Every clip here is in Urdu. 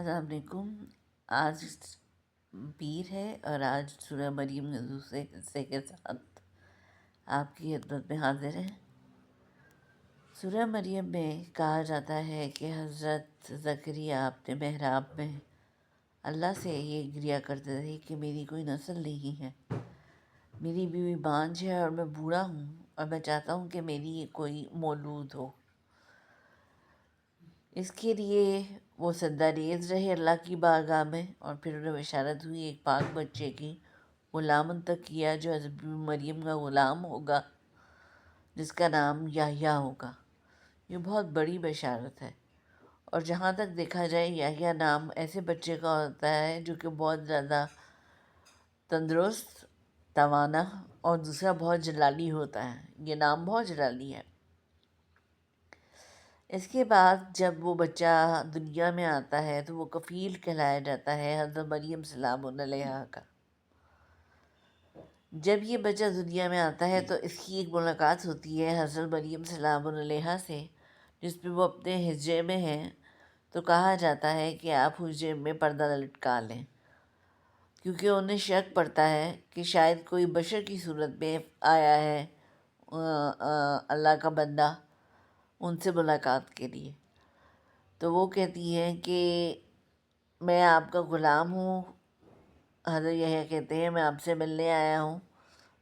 السلام علیکم۔ آج پیر ہے اور آج سورہ مریم کے دوسرے حصے کے ساتھ آپ کی خدمت میں حاضر ہے۔ سورہ مریم میں کہا جاتا ہے کہ حضرت زکریا اپنے محراب میں اللہ سے یہ گریا کرتے تھے کہ میری کوئی نسل نہیں ہے، میری بیوی بانجھ ہے اور میں بوڑھا ہوں اور میں چاہتا ہوں کہ میری کوئی مولود ہو۔ اس کے لیے وہ سجدہ ریز رہے اللہ کی بارگاہ میں، اور پھر انہیں بشارت ہوئی ایک پاک بچے کی، غلام تک کیا جو حضرت مریم کا غلام ہوگا، جس کا نام یحییٰ ہوگا۔ یہ بہت بڑی بشارت ہے، اور جہاں تک دیکھا جائے یحییٰ نام ایسے بچے کا ہوتا ہے جو کہ بہت زیادہ تندرست، توانا اور دوسرا بہت جلالی ہوتا ہے۔ یہ نام بہت جلالی ہے۔ اس کے بعد جب وہ بچہ دنیا میں آتا ہے تو وہ کفیل کہلایا جاتا ہے حضرت مریم سلام علیہا کا۔ جب یہ بچہ دنیا میں آتا ہے تو اس کی ایک ملاقات ہوتی ہے حضرت مریم سلام علیہا سے، جس میں وہ اپنے حجرے میں ہیں، تو کہا جاتا ہے کہ آپ حجرے میں پردہ لٹکا لیں، کیونکہ انہیں شک پڑتا ہے کہ شاید کوئی بشر کی صورت میں آیا ہے اللہ کا بندہ ان سے ملاقات کے لیے۔ تو وہ کہتی ہیں کہ میں آپ کا غلام ہوں۔ حضرت یحییٰ کہتے ہیں میں آپ سے ملنے آیا ہوں۔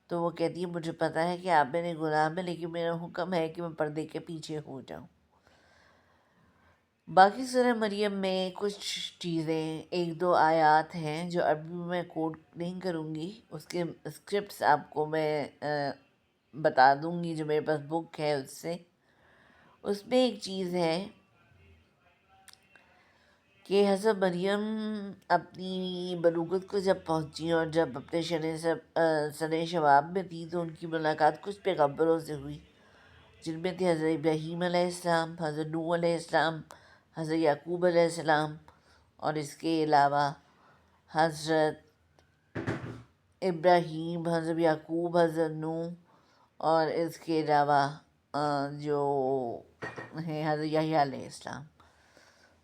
تو وہ کہتی ہے مجھے پتہ ہے کہ آپ میرے غلام ہیں، لیکن میرا حکم ہے کہ میں پردے کے پیچھے ہو جاؤں۔ باقی سورہ مریم میں کچھ چیزیں، ایک دو آیات ہیں جو عربی میں کوٹ نہیں کروں گی، اس کے اسکرپٹس آپ کو میں بتا دوں گی جو میرے پاس بک ہے اس سے۔ اس میں ایک چیز ہے کہ حضرت مریم اپنی بلوغت کو جب پہنچی اور جب اپنے سن شباب میں تھی تو ان کی ملاقات کچھ پیغمبروں سے ہوئی، جن میں تھے حضرت ابراہیم علیہ السلام، حضرت نوح علیہ السلام، حضرت یعقوب علیہ السلام، اور اس کے علاوہ حضرت ابراہیم، حضرت یعقوب، حضرت نوح، اور اس کے علاوہ جو ہیں حضرت یحییٰ علیہ السلام۔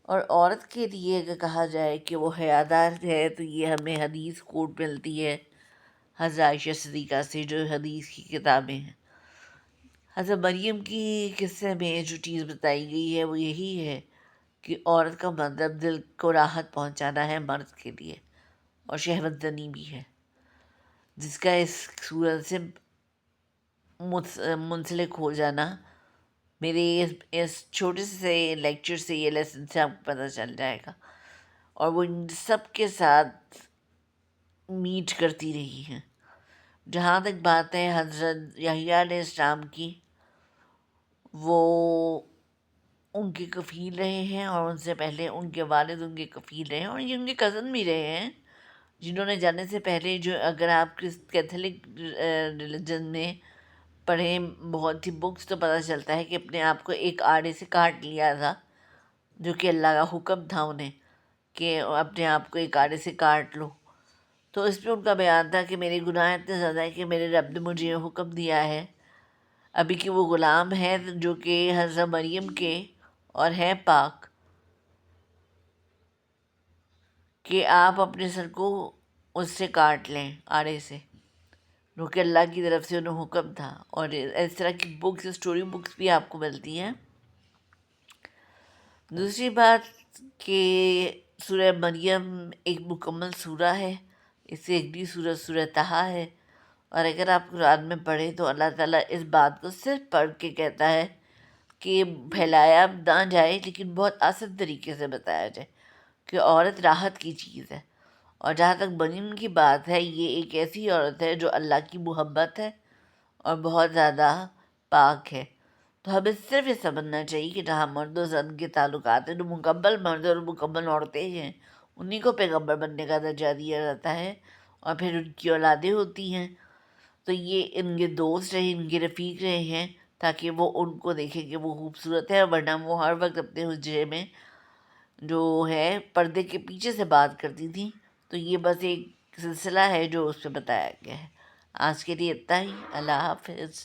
اور عورت کے لیے اگر کہا جائے کہ وہ حیادار ہے تو یہ ہمیں حدیث کوٹ ملتی ہے حضرت عائشہ صدیقہ سے، جو حدیث کی کتابیں ہیں۔ حضرت مریم کی قصے میں جو چیز بتائی گئی ہے وہ یہی ہے کہ عورت کا مطلب دل کو راحت پہنچانا ہے مرد کے لیے، اور شہوت زنی بھی ہے، جس کا اس صورت سے منسلک ہو جانا میرے اس چھوٹے سے لیکچر سے، یہ لیسن سے آپ کو پتہ چل جائے گا۔ اور وہ ان سب کے ساتھ میٹ کرتی رہی ہیں۔ جہاں تک بات ہے حضرت یحییٰ علیہ السلام کی، وہ ان کے کفیل رہے ہیں، اور ان سے پہلے ان کے والد ان کے کفیل رہے ہیں، اور یہ ان کے کزن بھی رہے ہیں، جنہوں نے جانے سے پہلے جو اگر آپ کیتھولک ریلیجن میں پڑھیں بہت ہی بکس تو پتہ چلتا ہے کہ اپنے آپ کو ایک آڑے سے کاٹ لیا تھا، جو کہ اللہ کا حکم تھا انہیں کہ اپنے آپ کو ایک آڑے سے کاٹ لو۔ تو اس میں ان کا بیان تھا کہ میرے گناہ اتنے زیادہ ہے کہ میرے رب نے مجھے یہ حکم دیا ہے، ابھی کہ وہ غلام ہیں جو کہ حضرت مریم کے اور ہیں پاک، کہ آپ اپنے سر کو اس سے کاٹ لیں آڑے سے، جو کہ اللہ کی طرف سے انہیں حکم تھا۔ اور اس طرح کی بکس، اسٹوری بکس بھی آپ کو ملتی ہیں۔ دوسری بات کہ سورہ مریم ایک مکمل سورہ ہے، اس سے ایک بھی سورہ طٰہٰ ہے، اور اگر آپ قرآن میں پڑھیں تو اللہ تعالیٰ اس بات کو صرف پڑھ کے کہتا ہے کہ پھیلایا نہ جائے، لیکن بہت آسان طریقے سے بتایا جائے کہ عورت راحت کی چیز ہے۔ اور جہاں تک مریم کی بات ہے، یہ ایک ایسی عورت ہے جو اللہ کی محبت ہے اور بہت زیادہ پاک ہے۔ تو ہمیں صرف یہ سمجھنا چاہیے کہ جہاں مرد و زن کے تعلقات ہیں، جو مکمل مرد اور مکمل عورتیں ہیں، انہیں کو پیغمبر بننے کا درجہ دیا جاتا ہے، اور پھر ان کی اولادیں ہوتی ہیں، تو یہ ان کے دوست رہے، ان کے رفیق رہے ہیں، تاکہ وہ ان کو دیکھیں کہ وہ خوبصورت ہے، ورنہ وہ ہر وقت اپنے حجرے میں جو ہے پردے کے پیچھے سے بات کرتی تھیں۔ تو یہ بس ایک سلسلہ ہے جو اس پہ بتایا گیا ہے۔ آج کے لیے اتنا ہی۔ اللہ حافظ۔